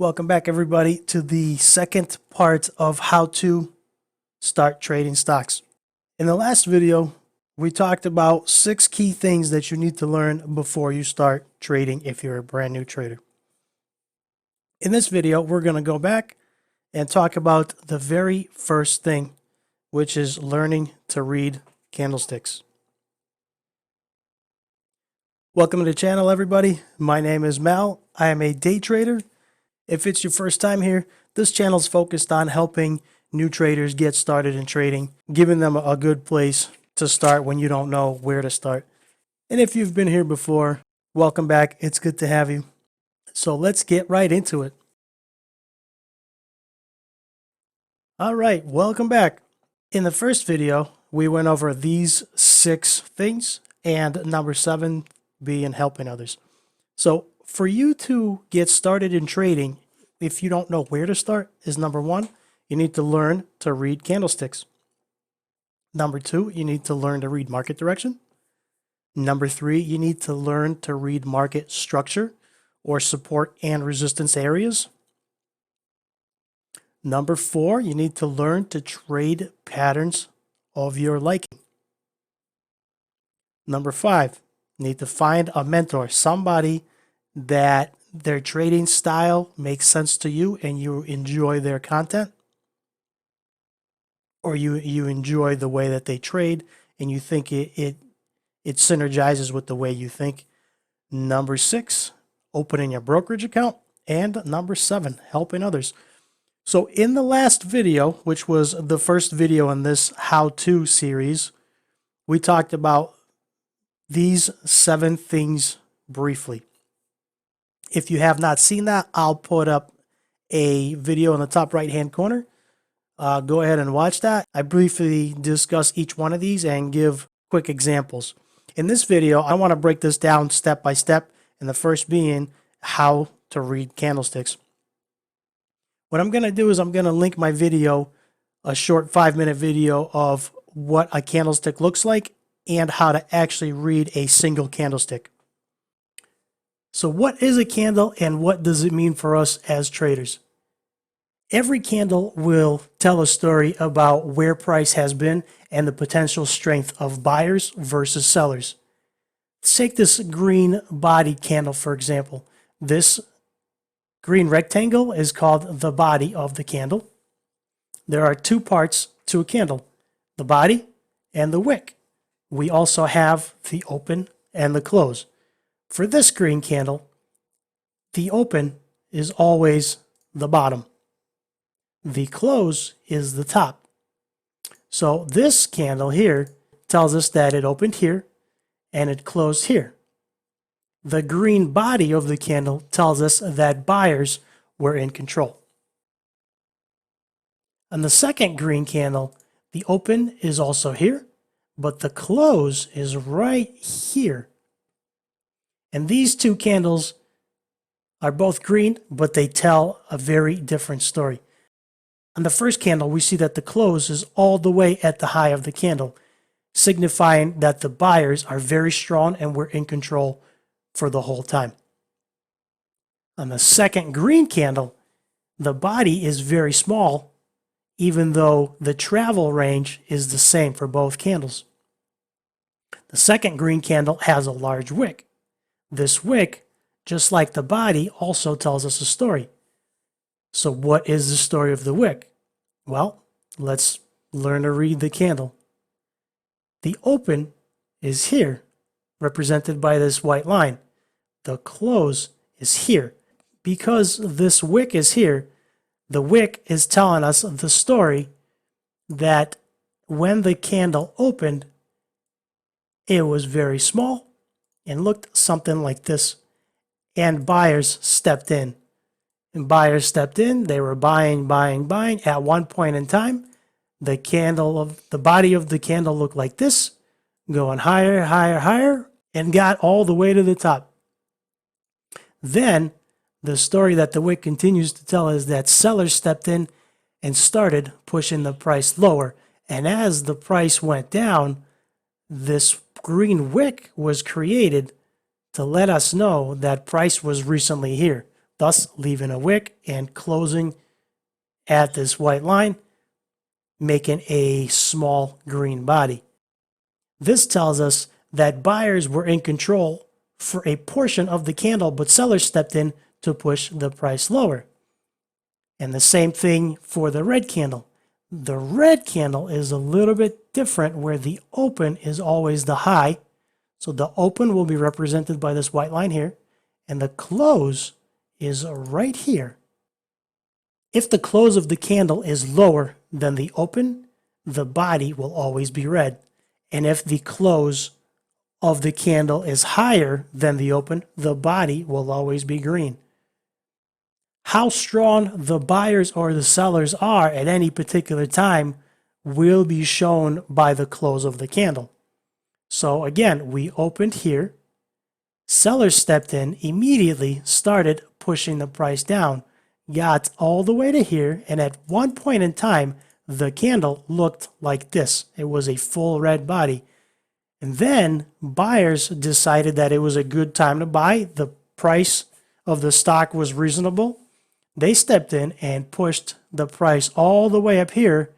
Welcome back, everybody, to the second part of how to start trading stocks. In the last video, we talked about 6 key things that you need to learn before you start trading if you're a brand new trader. In this video, we're going to go back and talk about the very first thing, which is learning to read candlesticks. Welcome to the channel, everybody. My name is Mal. I am a day trader. If it's your first time here, this channel is focused on helping new traders get started in trading, giving them a good place to start when you don't know where to start. And if you've been here before, welcome back. It's good to have you. So let's get right into it. All right, welcome back. In the first video, we went over these 6 things, and number 7 being helping others. So for you to get started in trading, if you don't know where to start, is number 1, you need to learn to read candlesticks. Number 2, you need to learn to read market direction. Number 3, you need to learn to read market structure or support and resistance areas. Number 4, you need to learn to trade patterns of your liking. Number 5, you need to find a mentor, somebody that their trading style makes sense to you and you enjoy their content, or you enjoy the way that they trade and you think it synergizes with the way you think. Number 6, opening your brokerage account. And number 7, helping others. So in the last video, which was the first video in this how-to series, we talked about these 7 things briefly. If you have not seen that, I'll put up a video in the top right-hand corner. Go ahead and watch that. I briefly discuss each one of these and give quick examples. In this video, I want to break this down step by step, and the first being how to read candlesticks. What I'm going to do is I'm going to link my video, a short 5-minute video of what a candlestick looks like and how to actually read a single candlestick. So what is a candle and what does it mean for us as traders? Every candle will tell a story about where price has been and the potential strength of buyers versus sellers. Let's take this green body candle, for example. This green rectangle is called the body of the candle. There are 2 parts to a candle, the body and the wick. We also have the open and the close. For this green candle, the open is always the bottom. The close is the top. So this candle here tells us that it opened here and it closed here. The green body of the candle tells us that buyers were in control. On the second green candle, the open is also here, but the close is right here. And these 2 candles are both green, but they tell a very different story. On the first candle, we see that the close is all the way at the high of the candle, signifying that the buyers are very strong and were in control for the whole time. On the second green candle, the body is very small, even though the travel range is the same for both candles. The second green candle has a large wick. This wick, just like the body, also tells us a story. So what is the story of the wick? Well, let's learn to read the candle. The open is here, represented by this white line. The close is here. Because this wick is here, the wick is telling us the story that when the candle opened, it was very small and looked something like this. And buyers stepped in. And buyers stepped in. They were buying. At one point in time, the body of the candle looked like this, going higher, and got all the way to the top. Then the story that the wick continues to tell is that sellers stepped in and started pushing the price lower. And as the price went down, this green wick was created to let us know that price was recently here. thus leaving a wick and closing at this white line, making a small green body. This tells us that buyers were in control for a portion of the candle, but sellers stepped in to push the price lower. And the same thing for the red candle. The red candle is a little bit different, where the open is always the high. So the open will be represented by this white line here, and the close is right here. If the close of the candle is lower than the open, the body will always be red. And if the close of the candle is higher than the open, the body will always be green. How strong the buyers or the sellers are at any particular time will be shown by the close of the candle. So again, we opened here. Sellers stepped in, immediately started pushing the price down, got all the way to here, and at one point in time, the candle looked like this. It was a full red body. And then buyers decided that it was a good time to buy. The price of the stock was reasonable. They stepped in and pushed the price all the way up here,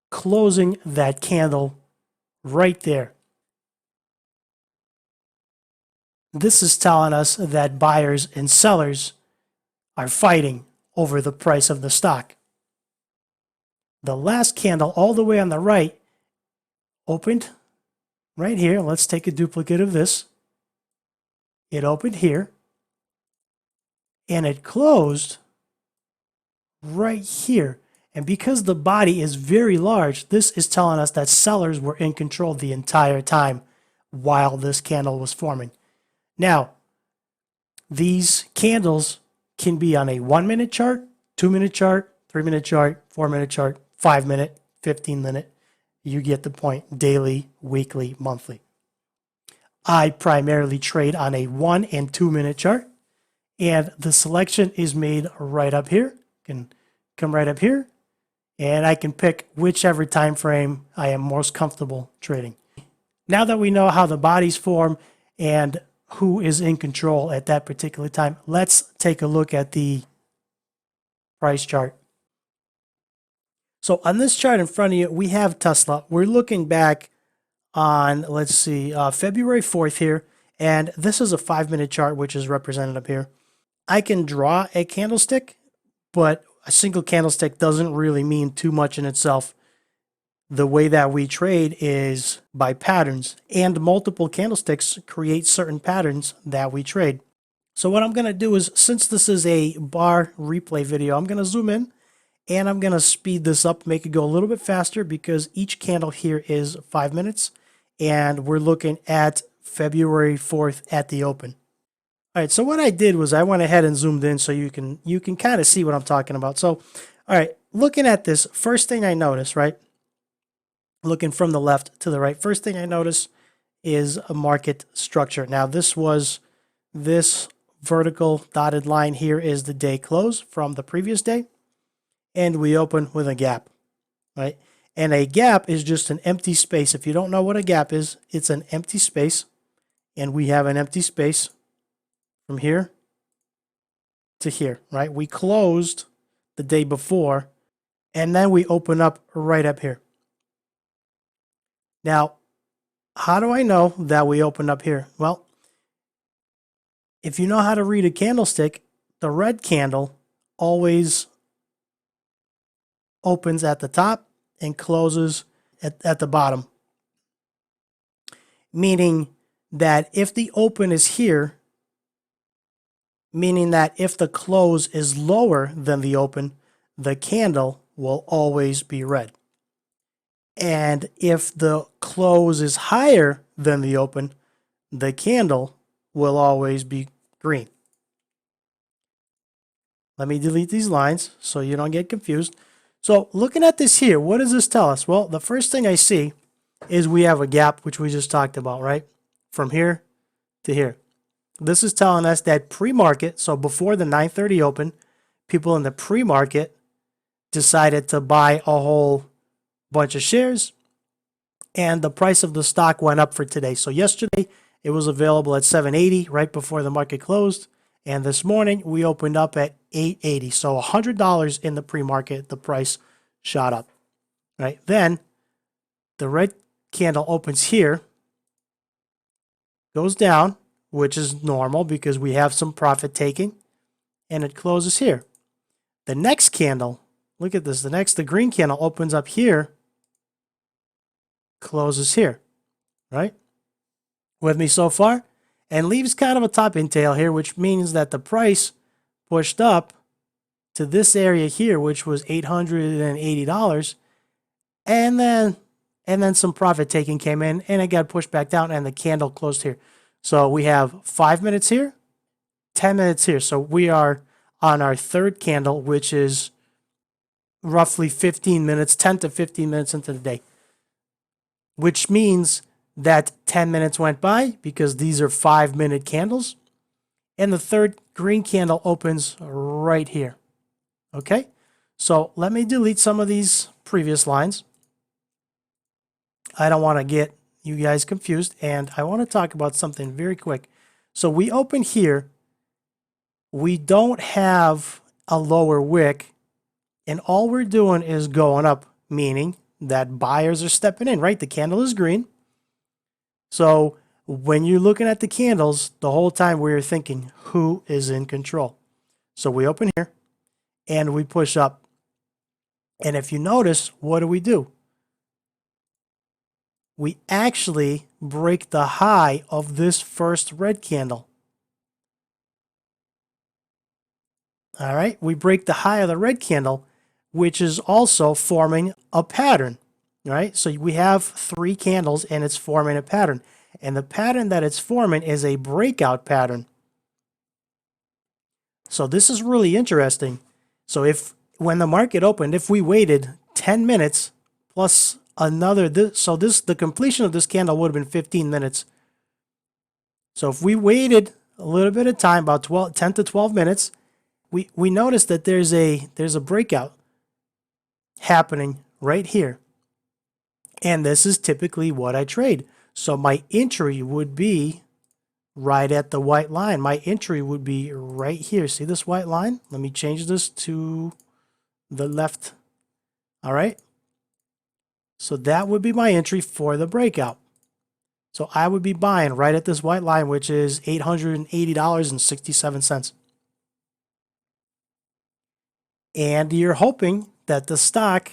closing that candle right there. This is telling us that buyers and sellers are fighting over the price of the stock. The last candle all the way on the right opened right here. Let's take a duplicate of this. It opened here and it closed right here. And because the body is very large, this is telling us that sellers were in control the entire time while this candle was forming. Now, these candles can be on a 1-minute chart, 2-minute chart, 3-minute chart, 4-minute chart, 5-minute, 15-minute. You get the point. Daily, weekly, monthly. I primarily trade on a 1 and 2-minute chart, and the selection is made right up here. Can come right up here, and I can pick whichever time frame I am most comfortable trading. Now that we know how the bodies form and who is in control at that particular time, let's take a look at the price chart. So on this chart in front of you, we have Tesla. We're looking back on, let's see, February 4th here, and this is a 5-minute chart, which is represented up here. I can draw a candlestick, but a single candlestick doesn't really mean too much in itself. The way that we trade is by patterns, and multiple candlesticks create certain patterns that we trade. So what I'm going to do is, since this is a bar replay video, I'm going to zoom in and I'm going to speed this up, make it go a little bit faster, because each candle here is 5 minutes and we're looking at February 4th at the open. All right, so what I did was I went ahead and zoomed in so you can kind of see what I'm talking about. So, all right, looking at this, first thing I notice, right? Looking from the left to the right, first thing I notice is a market structure. Now, this vertical dotted line here is the day close from the previous day, and we open with a gap, right? And a gap is just an empty space. If you don't know what a gap is, it's an empty space, and we have an empty space from here to here, right? We closed the day before, and then we open up right up here. Now, how do I know that we opened up here? Well, if you know how to read a candlestick, the red candle always opens at the top and closes at the bottom. Meaning that if the open is here, meaning that if the close is lower than the open, the candle will always be red. And if the close is higher than the open, the candle will always be green. Let me delete these lines so you don't get confused. So looking at this here, what does this tell us? Well, the first thing I see is we have a gap, which we just talked about, right? From here to here. This is telling us that pre-market, so before the 9:30 open, people in the pre-market decided to buy a whole bunch of shares, and the price of the stock went up for today. So yesterday it was available at 780 right before the market closed, And this morning we opened up at 880. So $100 in the pre-market, the price shot up. Right? Then the red candle opens here, goes down, which is normal because we have some profit taking, and it closes here. The next candle, look at this, the green candle opens up here, closes here, right? With me so far? And leaves kind of a top and tail here, which means that the price pushed up to this area here, which was $880, and then some profit taking came in, and it got pushed back down, and the candle closed here. So we have 5 minutes here, 10 minutes here. So we are on our third candle, which is roughly 15 minutes, 10 to 15 minutes into the day, which means that 10 minutes went by because these are 5-minute candles, and the third green candle opens right here. Okay, so let me delete some of these previous lines. I don't want to get you guys confused, and I want to talk about something very quick. So we open here, we don't have a lower wick, and all we're doing is going up, meaning that buyers are stepping in, right? The candle is green. So when you're looking at the candles, the whole time we're thinking, who is in control? So we open here and we push up. And if you notice, what do? We actually break the high of this first red candle. All right, we break the high of the red candle, which is also forming a pattern, right? So we have 3 candles and it's forming a pattern. And the pattern that it's forming is a breakout pattern. So this is really interesting. So when the market opened, if we waited 10 minutes plus another, the completion of this candle would have been 15 minutes. So if we waited a little bit of time, about 10 to 12 minutes, we notice that there's a breakout happening right here. And this is typically what I trade. So my entry would be right at the white line. My entry would be right here. See this white line? Let me change this to the left. All right. So that would be my entry for the breakout. So I would be buying right at this white line, which is $880.67. And you're hoping that the stock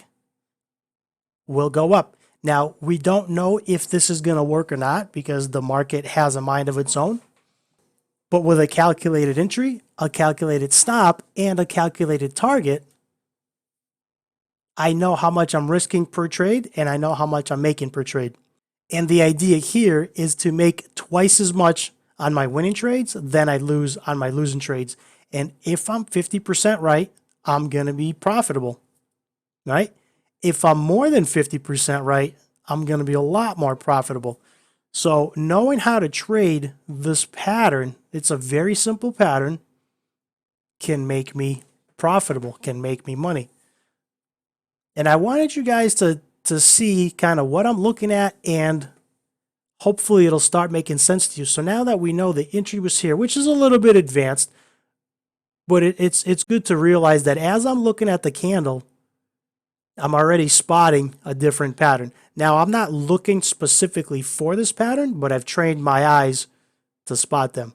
will go up. Now, we don't know if this is going to work or not because the market has a mind of its own. But with a calculated entry, a calculated stop, and a calculated target, I know how much I'm risking per trade and I know how much I'm making per trade. And the idea here is to make twice as much on my winning trades than I lose on my losing trades. And if I'm 50% right, I'm going to be profitable, right? If I'm more than 50% right, I'm going to be a lot more profitable. So knowing how to trade this pattern, it's a very simple pattern, can make me profitable, can make me money. And I wanted you guys to see kind of what I'm looking at, and hopefully it'll start making sense to you. So now that we know the entry was here, which is a little bit advanced, but it's good to realize that as I'm looking at the candle, I'm already spotting a different pattern. Now, I'm not looking specifically for this pattern, but I've trained my eyes to spot them.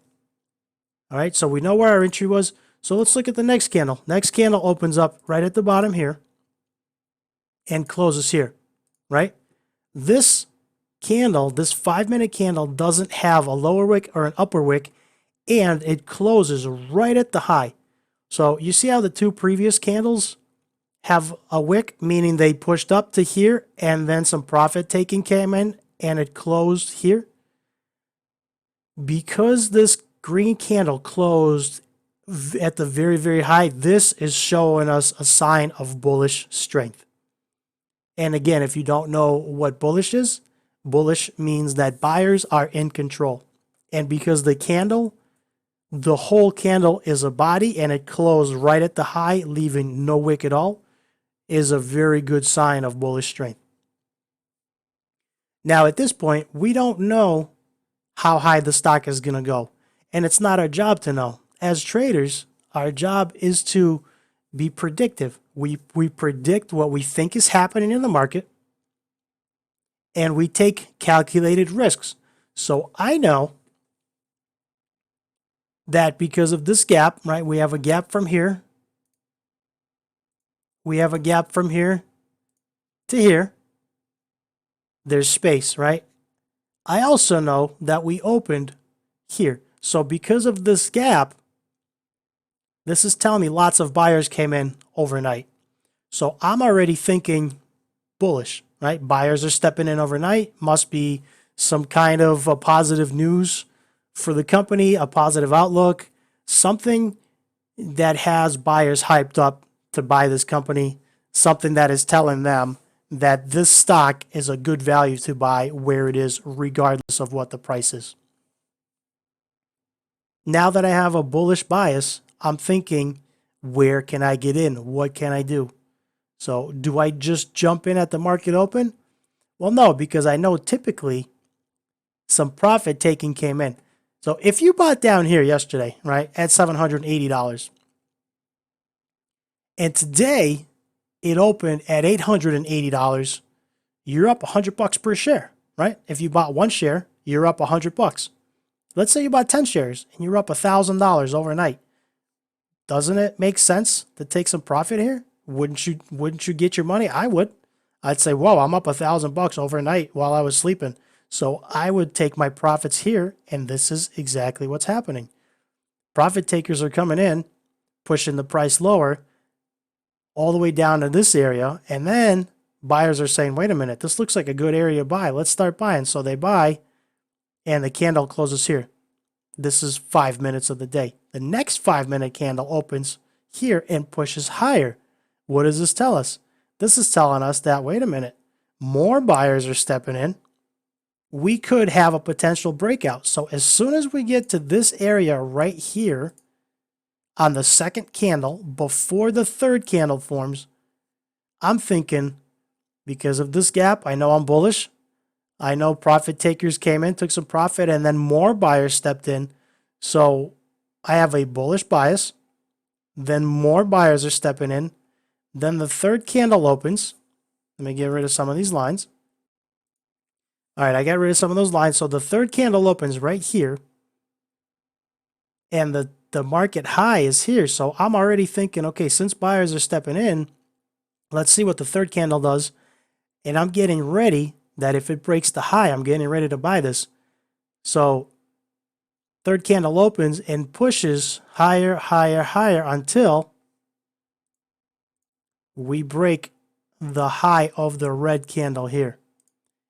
All right, so we know where our entry was. So let's look at the next candle. Next candle opens up right at the bottom here and closes here, right? This candle, this 5-minute candle, doesn't have a lower wick or an upper wick, and it closes right at the high. So you see how the 2 previous candles have a wick, meaning they pushed up to here and then some profit taking came in and it closed here? Because this green candle closed at the very, very high, this is showing us a sign of bullish strength. And again, if you don't know what bullish is, bullish means that buyers are in control. And because the whole candle is a body and it closed right at the high, leaving no wick at all, is a very good sign of bullish strength. Now, at this point, we don't know how high the stock is going to go, and it's not our job to know. as traders, our job is to be predictive. We predict what we think is happening in the market, and we take calculated risks. So I know that because of this gap, right, we have a gap from here. We have a gap from here to here. There's space, right? I also know that we opened here. So because of this gap, this is telling me lots of buyers came in overnight. So I'm already thinking bullish, right? Buyers are stepping in overnight. Must be some kind of a positive news for the company, a positive outlook, something that has buyers hyped up to buy this company, something that is telling them that this stock is a good value to buy where it is, regardless of what the price is. Now that I have a bullish bias, I'm thinking, where can I get in? What can I do? So do I just jump in at the market open? Well, no, because I know typically some profit taking came in. So if you bought down here yesterday, right, at $780, and today it opened at $880, you're up $100 per share, right? If you bought one share, you're up $100. Let's say you bought 10 shares and you're up $1,000 overnight. Doesn't it make sense to take some profit here? Wouldn't you get your money? I would. I'd say, whoa, I'm up $1,000 overnight while I was sleeping. So I would take my profits here, and this is exactly what's happening. Profit takers are coming in, pushing the price lower all the way down to this area, and then buyers are saying, wait a minute, this looks like a good area to buy. Let's start buying. So they buy, and the candle closes here. This is 5 minutes of the day. The next 5-minute candle opens here and pushes higher. What does this tell us? This is telling us that, wait a minute, more buyers are stepping in. We could have a potential breakout. So as soon as we get to this area right here on the second candle, before the third candle forms, I'm thinking, because of this gap, I know I'm bullish. I know profit takers came in, took some profit, and then more buyers stepped in. So I have a bullish bias. Then more buyers are stepping in. Then the third candle opens. Let me get rid of some of these lines. All right, I got rid of some of those lines. So the third candle opens right here. And the market high is here. So I'm already thinking, okay, since buyers are stepping in, let's see what the third candle does. And I'm getting ready that if it breaks the high, I'm getting ready to buy this. So third candle opens and pushes higher, higher, higher until we break the high of the red candle here.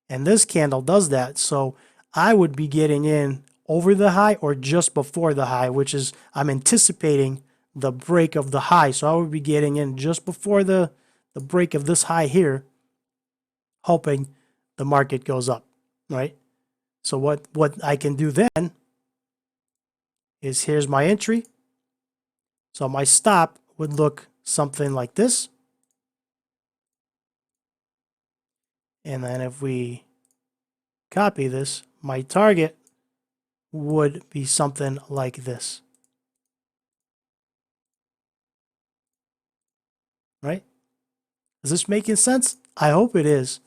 And this candle does that. So I would be getting in over the high or just before the high, which is I'm anticipating the break of the high. So I would be getting in just before the break of this high here, hoping the market goes up, right? So what I can do then is, here's my entry. So my stop would look something like this. And then if we copy this, my target would be something like this. Right? Is this making sense? I hope it is.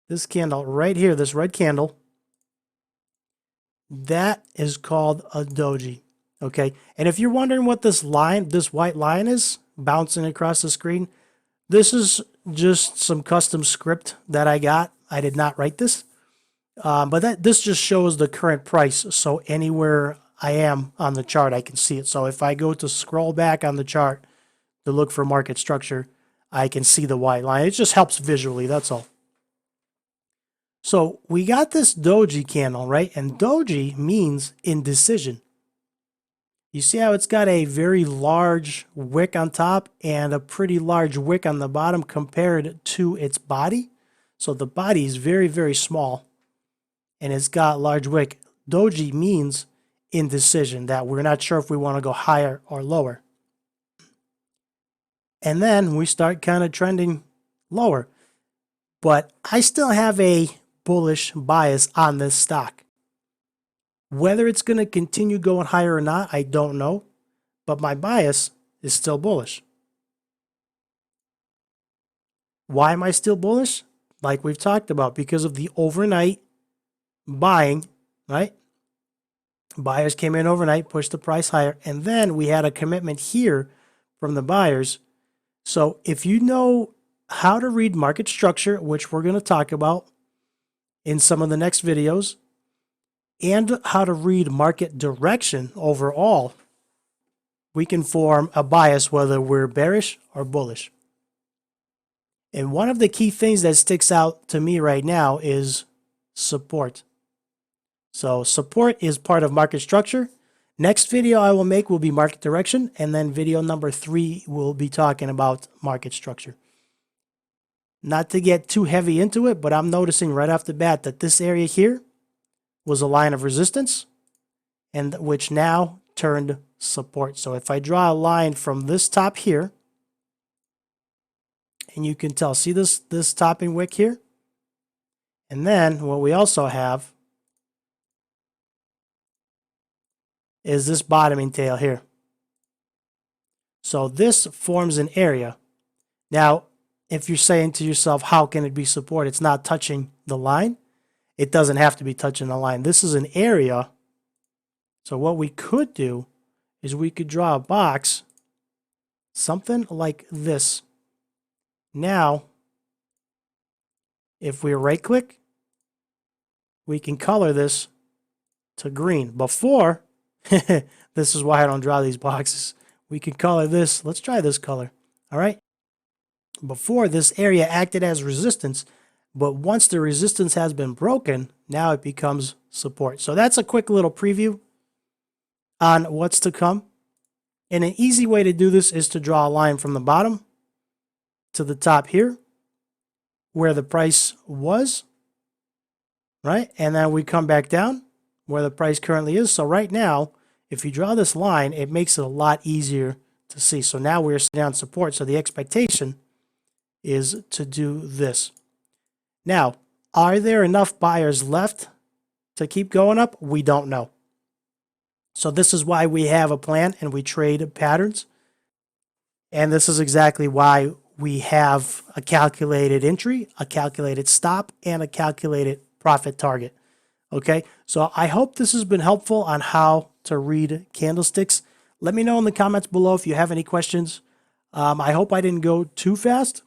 This candle right here, this red candle, that is called a doji. Okay? And if you're wondering what this line, this white line is bouncing across the screen, this is just some custom script that I got. I did not write this. But this just shows the current price. So anywhere I am on the chart, I can see it. So if I go to scroll back on the chart to look for market structure, I can see the white line. It just helps visually, that's all. So we got this doji candle, right? And doji means indecision. You see how it's got a very large wick on top and a pretty large wick on the bottom compared to its body? So the body is very, very small, and it's got large wick. Doji means indecision, that we're not sure if we want to go higher or lower. And then we start kind of trending lower. But I still have a bullish bias on this stock. Whether it's going to continue going higher or not, I don't know, but my bias is still bullish. Why am I still bullish? Like we've talked about, because of the overnight buying, right? Buyers came in overnight, pushed the price higher, and then we had a commitment here from the buyers. So if you know how to read market structure, which we're going to talk about in some of the next videos, and how to read market direction overall, we can form a bias whether we're bearish or bullish. And one of the key things that sticks out to me right now is support. So support is part of market structure. Next video I will make will be market direction, and then video number 3 will be talking about market structure. Not to get too heavy into it, but I'm noticing right off the bat that this area here was a line of resistance, and which now turned support. So if I draw a line from this top here, and you can tell, see this topping wick here? And then what we also have is this bottoming tail here. So this forms an area. Now, if you're saying to yourself, how can it be support? It's not touching the line. It doesn't have to be touching the line. This is an area. So what we could do is we could draw a box, something like this. Now, if we right click, we can color this to green. Before, this is why I don't draw these boxes. We can color this. Let's try this color. All right. Before, this area acted as resistance, but once the resistance has been broken, now it becomes support. So that's a quick little preview on what's to come. And an easy way to do this is to draw a line from the bottom to the top here, where the price was, right? And then we come back down where the price currently is. So right now, if you draw this line, it makes it a lot easier to see. So now we're sitting on support. So the expectation is to do this. Now, are there enough buyers left to keep going up? We don't know. So this is why we have a plan and we trade patterns. And this is exactly why we have a calculated entry, a calculated stop, and a calculated profit target. Okay, so I hope this has been helpful on how to read candlesticks. Let me know in the comments below if you have any questions. I hope I didn't go too fast.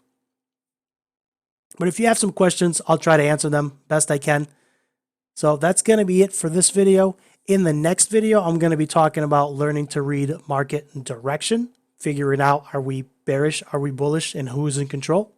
But if you have some questions, I'll try to answer them best I can. So that's going to be it for this video. In the next video, I'm going to be talking about learning to read market direction, figuring out, are we bearish, are we bullish, and who's in control.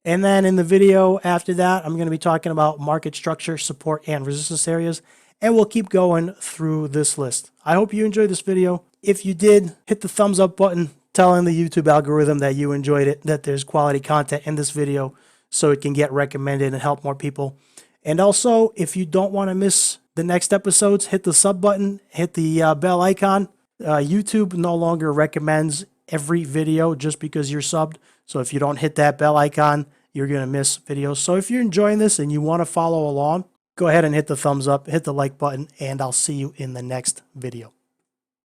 And then in the video after that, I'm going to be talking about market structure, support, and resistance areas. And we'll keep going through this list. I hope you enjoyed this video. If you did, hit the thumbs up button, telling the YouTube algorithm that you enjoyed it, that there's quality content in this video so it can get recommended and help more people. And also, if you don't want to miss the next episodes, hit the sub button, hit the bell icon. YouTube no longer recommends every video just because you're subbed. So if you don't hit that bell icon, you're going to miss videos. So if you're enjoying this and you want to follow along, go ahead and hit the thumbs up, hit the like button, and I'll see you in the next video.